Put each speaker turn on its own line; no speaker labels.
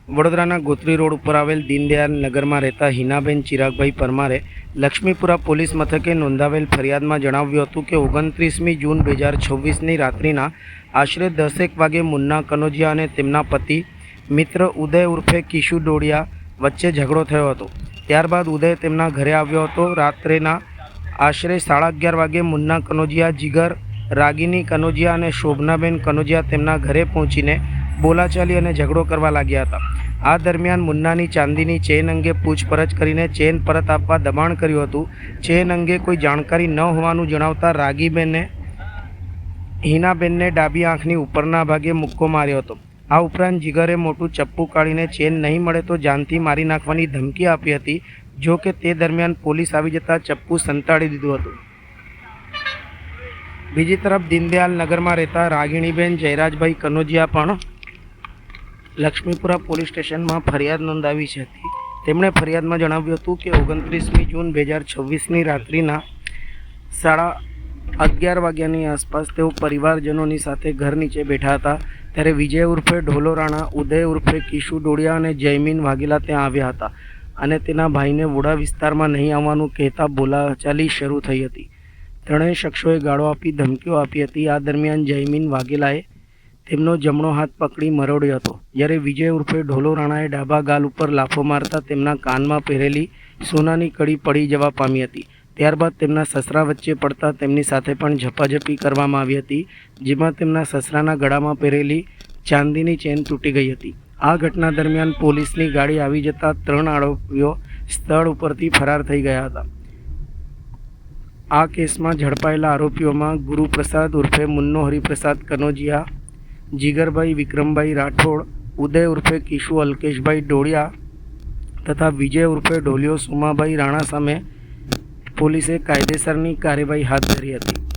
વડોદરાના ગોત્રી રોડ ઉપર આવેલ દીનદયાળ નગરમાં રહેતા હિનાબેન ચિરાગભાઈ પરમારે લક્ષ્મીપુરા પોલીસ મથકે નોંધાવેલ ફરિયાદમાં જણાવ્યું હતું કે 29મી જૂન 2026ની રાત્રિના આશરે 10 વાગે મુન્ના કનોજિયા અને તેમના પતિ મિત્ર ઉદય ઉર્ફે કિશુ ડોડિયા વચ્ચે ઝઘડો થયો હતો। ત્યારબાદ ઉદય તેમના ઘરે આવ્યો હતો। રાત્રેના આશરે 11:30 વાગે મુન્ના કનોજિયા, જીગર, રાગિની કનોજિયા અને શોભનાબેન કનોજિયા તેમના ઘરે પહોંચીને બોલાચાલી અને ઝઘડો કરવા લાગ્યા હતા। આ દરમિયાન મુન્નાની ચાંદીની ચેન અંગે પૂછપરછ કરીને ચેન પરત આપવા દબાણ કર્યું હતું। ચેન અંગે કોઈ જાણકારી ન હોવાનું જણાવતા રાગીબેને હિનાબેનને ડાબી આંખની ઉપરના ભાગે મુક્કો માર્યો હતો। આ ઉપરાંત જીગરે મોટું ચપ્પુ કાઢીને ચેન નહીં મળે તો જાનથી મારી નાખવાની ધમકી આપી હતી। જો કે તે દરમિયાન પોલીસ આવી જતાં ચપ્પુ સંતાડી દીધું હતું। બીજી તરફ દીનદયાળ નગરમાં રહેતા રાગિણીબેન જયરાજભાઈ કનોજિયા પણ લક્ષ્મીપુરા પોલીસ સ્ટેશનમાં ફરિયાદ નોંધાવી છે। તેમણે ફરિયાદમાં જણાવ્યું હતું કે 29મી જૂન 2026ની રાત્રિના 11:30 વાગ્યાની આસપાસ તેઓ પરિવારજનોની સાથે ઘર નીચે બેઠા હતા। ત્યારે વિજય ઉર્ફે ઢોલો રાણા, ઉદય ઉર્ફે કિશુ ડોડિયા અને જયમીન વાઘેલા ત્યાં આવ્યા હતા અને તેના ભાઈને વોડા વિસ્તારમાં નહીં આવવાનું કહેતા બોલાચાલી શરૂ થઈ હતી। ત્રણેય શખ્સોએ ગાળો આપી ધમકીઓ આપી હતી। આ દરમિયાન જયમીન વાઘેલાએ તેમનો જમણો હાથ પકડી મરોડ્યો હતો, જ્યારે વિજય ઉર્ફે ઢોલો રાણાએ ડાબા ગાલ ઉપર લાફો મારતા તેમના કાનમાં પહેરેલી સોનાની કડી પડી જવા પામી હતી। ત્યારબાદ તેમના સસરા વચ્ચે પડતા તેમની સાથે પણ ઝપાઝપી કરવામાં આવી હતી, જેમાં તેમના સસરાના ગળામાં પહેરેલી ચાંદીની ચેન તૂટી ગઈ હતી। આ ઘટના દરમિયાન પોલીસની ગાડી આવી જતાં 3 આરોપીઓ સ્થળ ઉપરથી ફરાર થઈ ગયા હતા। આ કેસમાં ઝડપાયેલા આરોપીઓમાં ગુરુપ્રસાદ ઉર્ફે મુન્નો હરિપ્રસાદ કનોજિયા, જીગરભાઈ વિક્રમભાઈ રાઠોડ, ઉદય ઉર્ફે કિશુ અલ્કેશભાઈ ડોડિયા તથા વિજય ઉર્ફે ઢોલિયો સુમાભાઈ રાણા સામે પોલીસે કાયદેસરની કાર્યવાહી હાથ ધરી હતી।